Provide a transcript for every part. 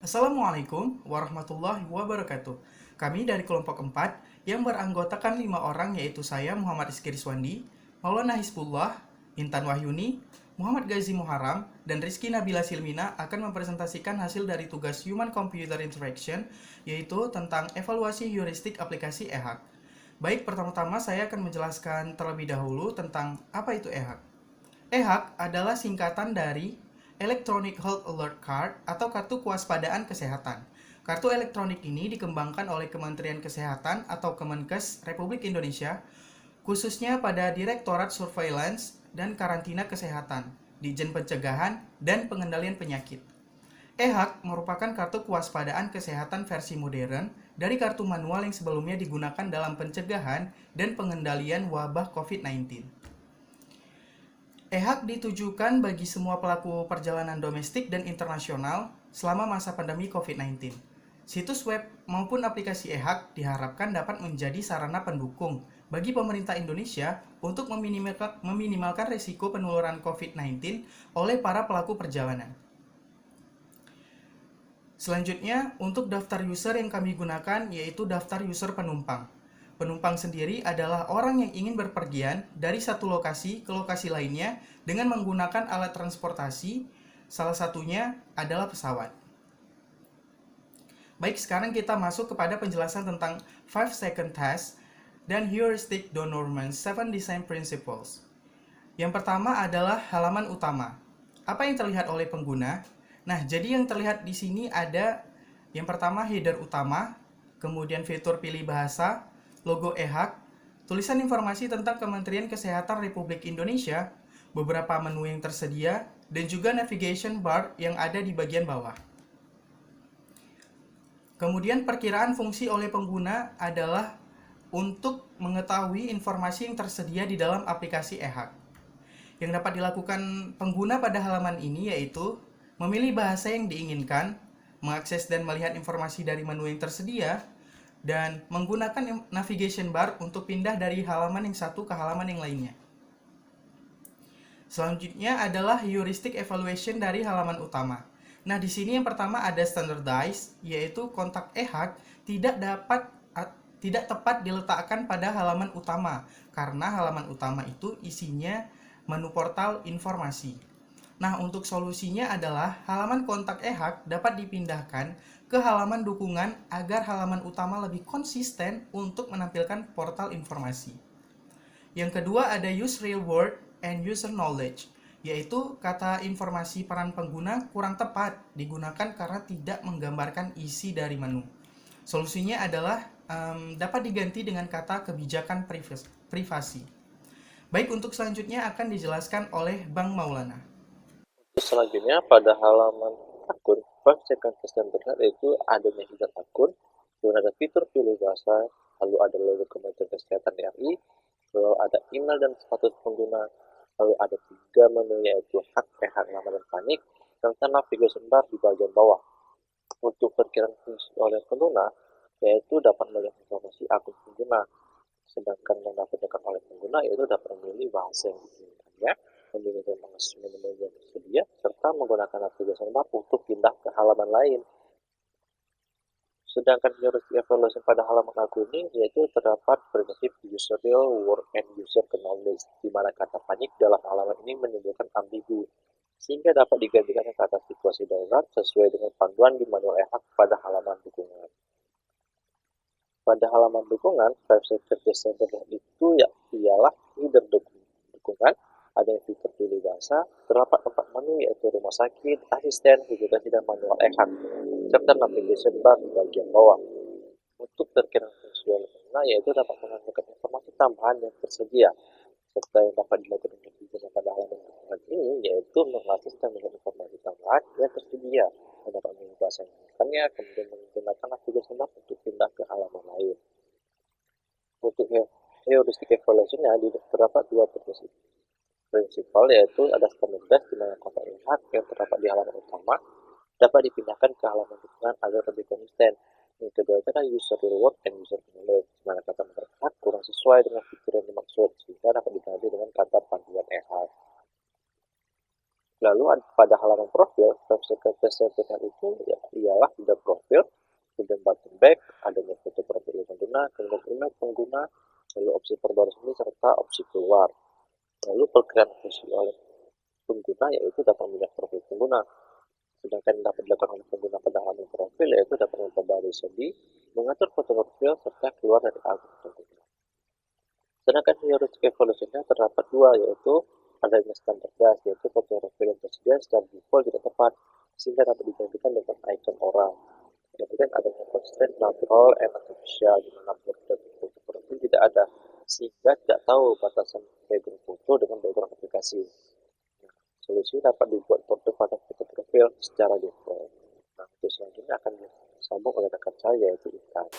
Assalamualaikum warahmatullahi wabarakatuh. Kami dari kelompok 4 yang beranggotakan 5 orang yaitu saya Muhammad Rizky Riswandi, Maulana Hisbullah, Intan Wahyuni, Muhammad Gazi Muharam, dan Rizky Nabila Silmina akan mempresentasikan hasil dari tugas Human Computer Interaction yaitu tentang evaluasi heuristik aplikasi EHAC. Baik, pertama-tama saya akan menjelaskan terlebih dahulu tentang apa itu EHAC. EHAC adalah singkatan dari Electronic Health Alert Card atau Kartu Kewaspadaan Kesehatan. Kartu elektronik ini dikembangkan oleh Kementerian Kesehatan atau Kemenkes Republik Indonesia, khususnya pada Direktorat Surveillance dan Karantina Kesehatan, Ditjen Pencegahan dan Pengendalian Penyakit. EHAC merupakan kartu kewaspadaan kesehatan versi modern dari kartu manual yang sebelumnya digunakan dalam pencegahan dan pengendalian wabah COVID-19. EHAC ditujukan bagi semua pelaku perjalanan domestik dan internasional selama masa pandemi COVID-19. Situs web maupun aplikasi EHAC diharapkan dapat menjadi sarana pendukung bagi pemerintah Indonesia untuk meminimalkan risiko penularan COVID-19 oleh para pelaku perjalanan. Selanjutnya, untuk daftar user yang kami gunakan yaitu daftar user penumpang. Penumpang sendiri adalah orang yang ingin berpergian dari satu lokasi ke lokasi lainnya dengan menggunakan alat transportasi, salah satunya adalah pesawat. Baik, sekarang kita masuk kepada penjelasan tentang 5-second test dan heuristic Dornorman 7 design principles. Yang pertama adalah halaman utama. Apa yang terlihat oleh pengguna? Nah, jadi yang terlihat di sini ada yang pertama header utama, kemudian fitur pilih bahasa, logo EHAC, tulisan informasi tentang Kementerian Kesehatan Republik Indonesia, beberapa menu yang tersedia, dan juga navigation bar yang ada di bagian bawah. Kemudian perkiraan fungsi oleh pengguna adalah untuk mengetahui informasi yang tersedia di dalam aplikasi EHAC. Yang dapat dilakukan pengguna pada halaman ini yaitu memilih bahasa yang diinginkan, mengakses dan melihat informasi dari menu yang tersedia, dan menggunakan navigation bar untuk pindah dari halaman yang satu ke halaman yang lainnya. Selanjutnya adalah heuristic evaluation dari halaman utama. Nah, di sini yang pertama ada standardized, yaitu kontak EHAC tidak tepat diletakkan pada halaman utama karena halaman utama itu isinya menu portal informasi. Nah, untuk solusinya adalah halaman kontak EHAC dapat dipindahkan ke halaman dukungan agar halaman utama lebih konsisten untuk menampilkan portal informasi. Yang kedua ada use real word and user knowledge, yaitu kata informasi peran pengguna kurang tepat digunakan karena tidak menggambarkan isi dari menu. Solusinya adalah dapat diganti dengan kata kebijakan privasi. Baik, untuk selanjutnya akan dijelaskan oleh Bang Maulana. Selanjutnya pada halaman akun, first second test dan third itu ada navigasi akun, kemudian ada fitur pilih bahasa, lalu ada logo Kementerian Kesehatan RI, lalu ada email dan status pengguna, lalu ada 3 menu yaitu hak, PH, nama dan panik, serta navigation bar di bagian bawah. Untuk perkiraan fungsi oleh pengguna, yaitu dapat melihat informasi akun pengguna, sedangkan yang dapat dilakukan oleh pengguna yaitu dapat memilih bahasa yang diinginkannya, memilih menu yang tersedia, serta menggunakan navigation bar untuk pindah ke halaman lain. Sedangkan heuristic evaluation pada halaman akun ini yaitu terdapat prinsip user real word and user knowledge, di mana kata panik dalam halaman ini menimbulkan ambigu, sehingga dapat digantikan dengan kata situasi darurat sesuai dengan panduan di manual EHAC pada halaman dukungan. Pada halaman dukungan, website Center itu ialah header dukungan, ada yang fitur pilih bahasa, terdapat 4 menu yaitu rumah sakit, asisten, publikasi, dan manual EHAC, serta navigation bar di bagian bawah. Untuk perkiraan fungsional pengguna yaitu dapat menanyakan informasi tambahan yang tersedia, serta yang dapat dilakukan dengan pada halaman dukungan ini yaitu mengakses dan melihat informasi tambahan yang tersedia, dapat memilih bahasa yang diinginkannya, kemudian menggunakan navigation bar untuk pindah ke halaman lain. Untuk heuristic evaluation-nya terdapat 2 prinsipal yaitu ada standard base di mana kontak EHAC yang terdapat di halaman utama dapat dipindahkan ke halaman dukungan agar lebih konsisten. Yang kedua adalah user reward and user knowledge, di mana kata EHAC kurang sesuai dengan fitur yang dimaksud sehingga dapat diganti dengan kata panduan EHAC. Lalu pada halaman profil, website sertifikat itu ialah sudah profil, kemudian button back, adanya foto profil pengguna, kemudian email pengguna, lalu opsi perbarui sendiri serta opsi keluar. Lalu perkiraan fungsi oleh pengguna yaitu dapat melihat profil pengguna. Sedangkan dapat dilakukan oleh pengguna pada halaman profil yaitu dapat memperbarui sendi, mengatur foto profil serta keluar dari akun pengguna. Sedangkan heuristic evaluation-nya terdapat dua, yaitu adanya standar gas, yaitu foto profil yang tersedia secara default tidak tepat, sehingga dapat digantikan dengan icon orang. Kemudian adanya constraint natural and artificial, di mana border foto profil tidak ada, sehingga tidak tahu batasan background foto dengan background aplikasi. Solusi dapat dibuat border pada foto profil secara default. Nah, untuk selanjutnya akan disambung oleh rekan saya, yaitu Ikan.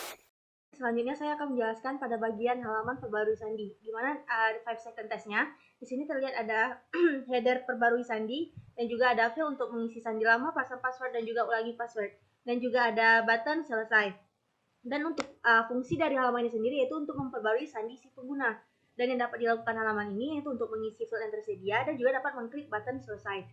Selanjutnya saya akan menjelaskan pada bagian halaman perbarui sandi, di mana 5 second testnya. Di sini terlihat ada header perbarui sandi dan juga ada field untuk mengisi sandi lama, pasang password dan juga ulangi password. Dan juga ada button selesai. Dan untuk fungsi dari halaman ini sendiri yaitu untuk memperbarui sandi si pengguna. Dan yang dapat dilakukan halaman ini yaitu untuk mengisi field yang tersedia dan juga dapat mengklik button selesai.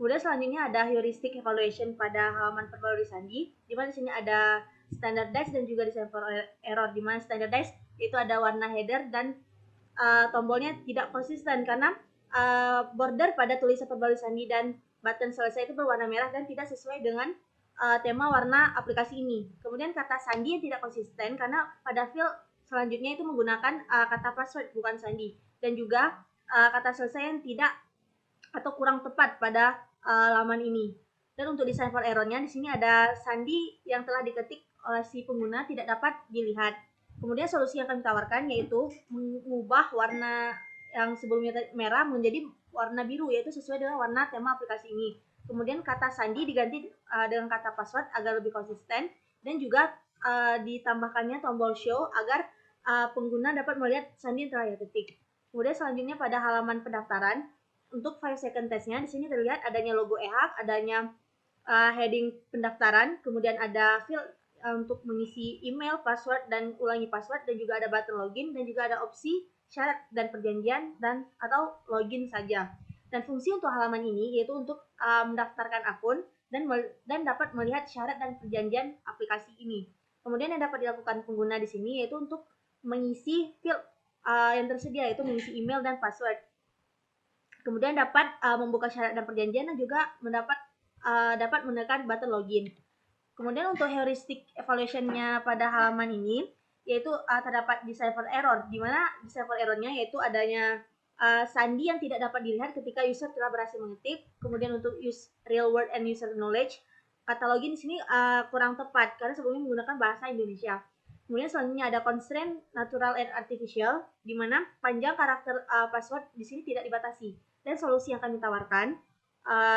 Kemudian selanjutnya ada heuristic evaluation pada halaman perbarui sandi, di mana di sini ada standardized dan juga design for error, di mana standardized itu ada warna header dan tombolnya tidak konsisten karena border pada tulisan perbarui sandi dan button selesai itu berwarna merah dan tidak sesuai dengan tema warna aplikasi ini. Kemudian kata sandi yang tidak konsisten karena pada field selanjutnya itu menggunakan kata password bukan sandi, dan juga kata selesai yang tidak atau kurang tepat pada laman ini. Dan untuk design for error-nya di sini ada sandi yang telah diketik oleh si pengguna tidak dapat dilihat. Kemudian solusi yang kami tawarkan yaitu mengubah warna yang sebelumnya merah menjadi warna biru, yaitu sesuai dengan warna tema aplikasi ini. Kemudian kata sandi diganti dengan kata password agar lebih konsisten, dan juga ditambahkannya tombol show agar pengguna dapat melihat sandi yang telah ia ketik. Kemudian selanjutnya pada halaman pendaftaran, untuk 5 second testnya di sini terlihat adanya logo e-hack, adanya heading pendaftaran, kemudian ada field untuk mengisi email, password, dan ulangi password, dan juga ada button login, dan juga ada opsi syarat dan perjanjian dan atau login saja. Dan fungsi untuk halaman ini yaitu untuk mendaftarkan akun dan dapat melihat syarat dan perjanjian aplikasi ini. Kemudian yang dapat dilakukan pengguna di sini yaitu untuk mengisi field yang tersedia, yaitu mengisi email dan password. Kemudian dapat membuka syarat dan perjanjian dan juga dapat menekan button login. Kemudian untuk heuristic evaluation-nya pada halaman ini yaitu terdapat decipher error, di mana decipher error-nya yaitu adanya sandi yang tidak dapat dilihat ketika user telah berhasil mengetik. Kemudian untuk use real word and user knowledge, kata login di sini kurang tepat karena sebelumnya menggunakan bahasa Indonesia. Kemudian selanjutnya ada constraint natural and artificial, di mana panjang karakter password di sini tidak dibatasi. Dan solusi yang kami tawarkan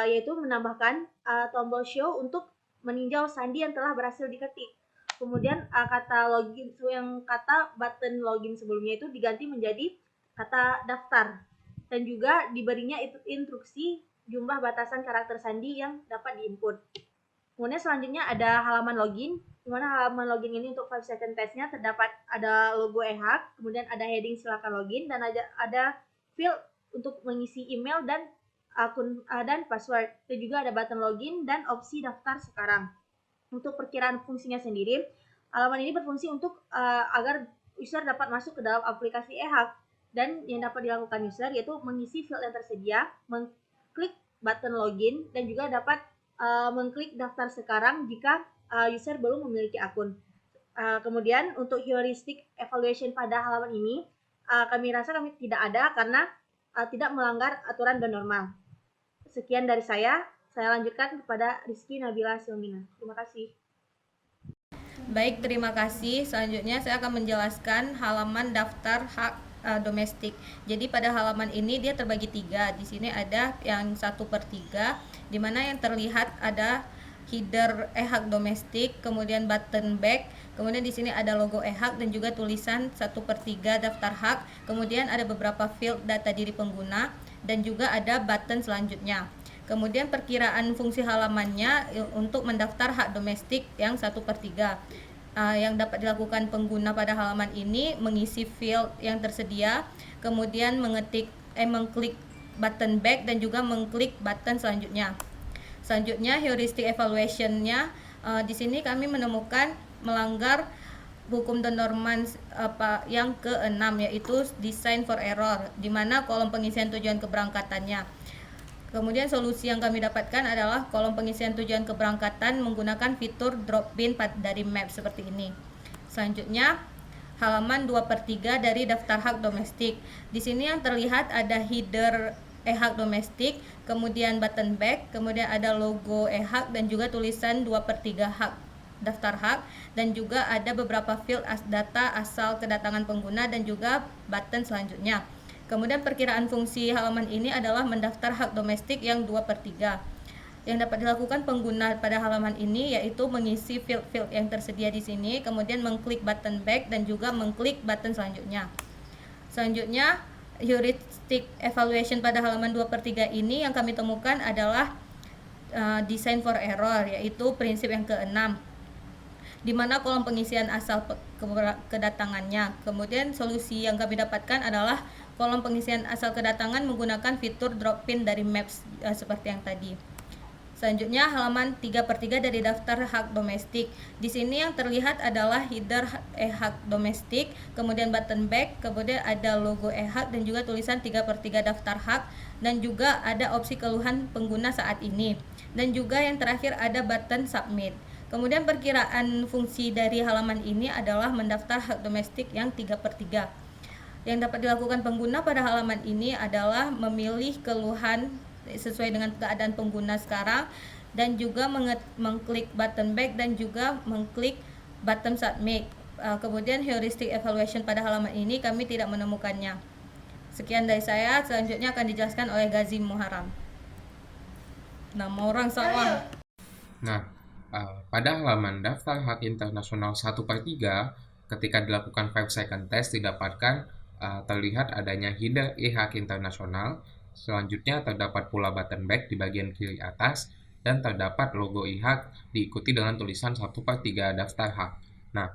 yaitu menambahkan tombol show untuk meninjau sandi yang telah berhasil diketik. Kemudian kata login yang kata button login sebelumnya itu diganti menjadi kata daftar, dan juga diberinya instruksi jumlah batasan karakter sandi yang dapat diinput. Kemudian selanjutnya ada halaman login, di mana halaman login ini untuk 5 second testnya terdapat ada logo e-hack, kemudian ada heading silakan login, dan ada field untuk mengisi email dan akun dan password, dan juga ada button login dan opsi daftar sekarang. Untuk perkiraan fungsinya sendiri, halaman ini berfungsi untuk agar user dapat masuk ke dalam aplikasi e-hack, dan yang dapat dilakukan user yaitu mengisi field yang tersedia, mengklik button login, dan juga dapat mengklik daftar sekarang jika user belum memiliki akun. Kemudian untuk heuristic evaluation pada halaman ini kami rasa tidak ada karena tidak melanggar aturan dan norma. Sekian dari saya lanjutkan kepada Rizky Nabila Silmina. Terima kasih. Baik, terima kasih. Selanjutnya saya akan menjelaskan halaman daftar hak domestik. Jadi pada halaman ini dia terbagi 3. Di sini ada yang 1/3, di mana yang terlihat ada header e-hack domestik, kemudian button back, kemudian di sini ada logo e-hack dan juga tulisan 1/3 daftar hak, kemudian ada beberapa field data diri pengguna, dan juga ada button selanjutnya. Kemudian perkiraan fungsi halamannya untuk mendaftar hak domestik yang 1/3. Yang dapat dilakukan pengguna pada halaman ini mengisi field yang tersedia, kemudian mengklik button back dan juga mengklik button selanjutnya. Selanjutnya heuristic evaluation-nya di sini kami menemukan melanggar hukum de Norman yang ke-6, yaitu design for error, di mana kolom pengisian tujuan keberangkatannya. Kemudian solusi yang kami dapatkan adalah kolom pengisian tujuan keberangkatan menggunakan fitur drop bin dari map seperti ini. Selanjutnya halaman 2/3 dari daftar hak domestik. Di sini yang terlihat ada header e-hak domestik, kemudian button back, kemudian ada logo e-hak dan juga tulisan 2/3 hak daftar hak, dan juga ada beberapa field data asal kedatangan pengguna dan juga button selanjutnya. Kemudian perkiraan fungsi halaman ini adalah mendaftar hak domestik yang 2/3. Yang dapat dilakukan pengguna pada halaman ini yaitu mengisi field-field yang tersedia di sini, kemudian mengklik button back dan juga mengklik button selanjutnya. Selanjutnya heuristic evaluation pada halaman 2/3 ini yang kami temukan adalah design for error, yaitu prinsip yang ke-6, di mana kolom pengisian asal kedatangannya. Kemudian solusi yang kami dapatkan adalah kolom pengisian asal kedatangan menggunakan fitur drop pin dari maps seperti yang tadi. Selanjutnya halaman 3/3 dari daftar hak domestik. Di sini yang terlihat adalah header e-hak domestik, kemudian button back, kemudian ada logo e-hak dan juga tulisan 3/3 daftar hak, dan juga ada opsi keluhan pengguna saat ini. Dan juga yang terakhir ada button submit. Kemudian perkiraan fungsi dari halaman ini adalah mendaftar hak domestik yang 3/3. Yang dapat dilakukan pengguna pada halaman ini adalah memilih keluhan sesuai dengan keadaan pengguna sekarang, dan juga mengklik button back dan juga mengklik button submit. Kemudian heuristic evaluation pada halaman ini kami tidak menemukannya. Sekian dari saya, selanjutnya akan dijelaskan oleh Gazim Muharam. Nama orang sawah. Nah, pada halaman daftar hak internasional 1/3, ketika dilakukan 5 second test didapatkan terlihat adanya header e-hak internasional. Selanjutnya terdapat pula button back di bagian kiri atas, dan terdapat logo e-hak diikuti dengan tulisan 1/3 daftar hak. Nah,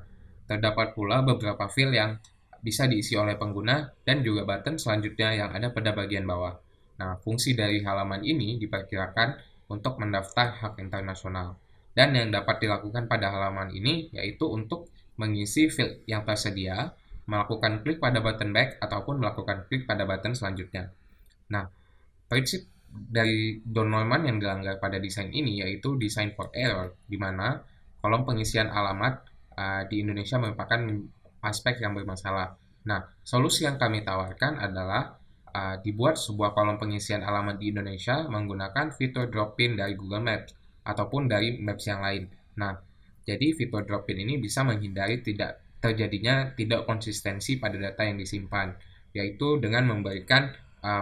terdapat pula beberapa field yang bisa diisi oleh pengguna dan juga button selanjutnya yang ada pada bagian bawah. Nah, fungsi dari halaman ini diperkirakan untuk mendaftar hak internasional. Dan yang dapat dilakukan pada halaman ini yaitu untuk mengisi field yang tersedia, melakukan klik pada button back ataupun melakukan klik pada button selanjutnya. Nah, prinsip dari Don Norman yang dilanggar pada desain ini yaitu design for error, di mana kolom pengisian alamat di Indonesia merupakan aspek yang bermasalah. Nah, solusi yang kami tawarkan adalah dibuat sebuah kolom pengisian alamat di Indonesia menggunakan fitur drop pin dari Google Maps ataupun dari Maps yang lain. Nah, jadi fitur drop pin ini bisa menghindari tidak terjadinya tidak konsistensi pada data yang disimpan, yaitu dengan memberikan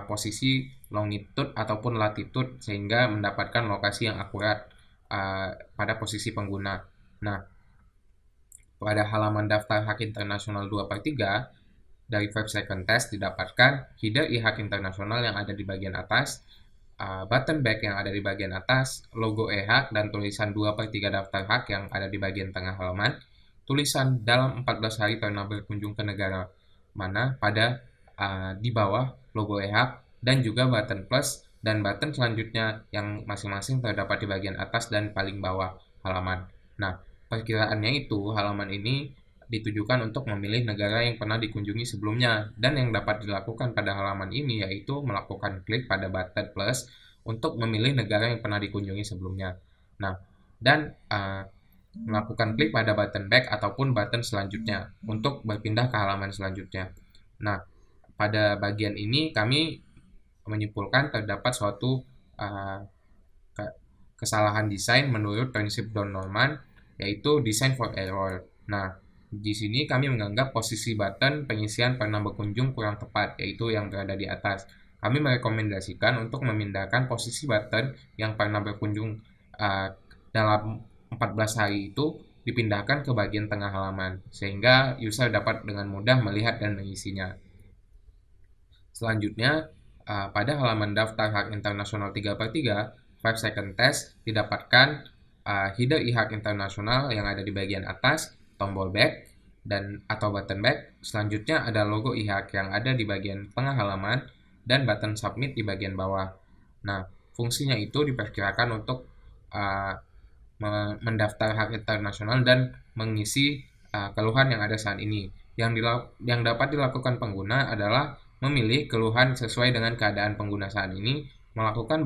posisi longitude ataupun latitude sehingga mendapatkan lokasi yang akurat pada posisi pengguna. Nah, pada halaman daftar hak internasional 2/3 dari 5 second test didapatkan header e-hak internasional yang ada di bagian atas, button back yang ada di bagian atas, logo e-hak dan tulisan 2/3 daftar hak yang ada di bagian tengah halaman, tulisan dalam 14 hari pernah berkunjung ke negara mana pada di bawah logo e-hak, dan juga button plus dan button selanjutnya yang masing-masing terdapat di bagian atas dan paling bawah halaman. Nah, perkiraannya itu halaman ini ditujukan untuk memilih negara yang pernah dikunjungi sebelumnya, dan yang dapat dilakukan pada halaman ini yaitu melakukan klik pada button plus untuk memilih negara yang pernah dikunjungi sebelumnya. Nah, dan melakukan klik pada button back ataupun button selanjutnya untuk berpindah ke halaman selanjutnya. Nah, pada bagian ini kami menyimpulkan terdapat suatu kesalahan desain menurut prinsip Don Norman, yaitu design for error. Nah, di sini kami menganggap posisi button pengisian pernah berkunjung kurang tepat, yaitu yang berada di atas. Kami merekomendasikan untuk memindahkan posisi button yang pernah berkunjung dalam 14 hari itu dipindahkan ke bagian tengah halaman, sehingga user dapat dengan mudah melihat dan mengisinya. Selanjutnya, pada halaman daftar hak internasional 3/3, 5 second test didapatkan header e-hak internasional yang ada di bagian atas, tombol back dan atau button back. Selanjutnya ada logo e-hak yang ada di bagian tengah halaman, dan button submit di bagian bawah. Nah, fungsinya itu diperkirakan untuk mendaftar hak internasional dan mengisi keluhan yang ada saat ini. Yang dapat dilakukan pengguna adalah memilih keluhan sesuai dengan keadaan pengguna saat ini, melakukan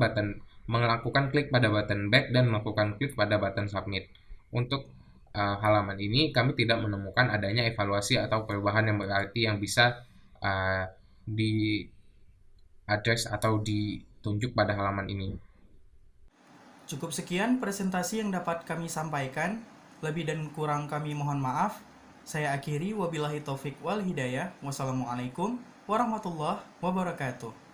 klik pada button back dan melakukan klik pada button submit. Untuk halaman ini kami tidak menemukan adanya evaluasi atau perubahan yang berarti yang bisa di-address atau ditunjuk pada halaman ini. Cukup sekian presentasi yang dapat kami sampaikan. Lebih dan kurang kami mohon maaf. Saya akhiri, wabillahi taufik wal hidayah. Wassalamualaikum warahmatullahi wabarakatuh.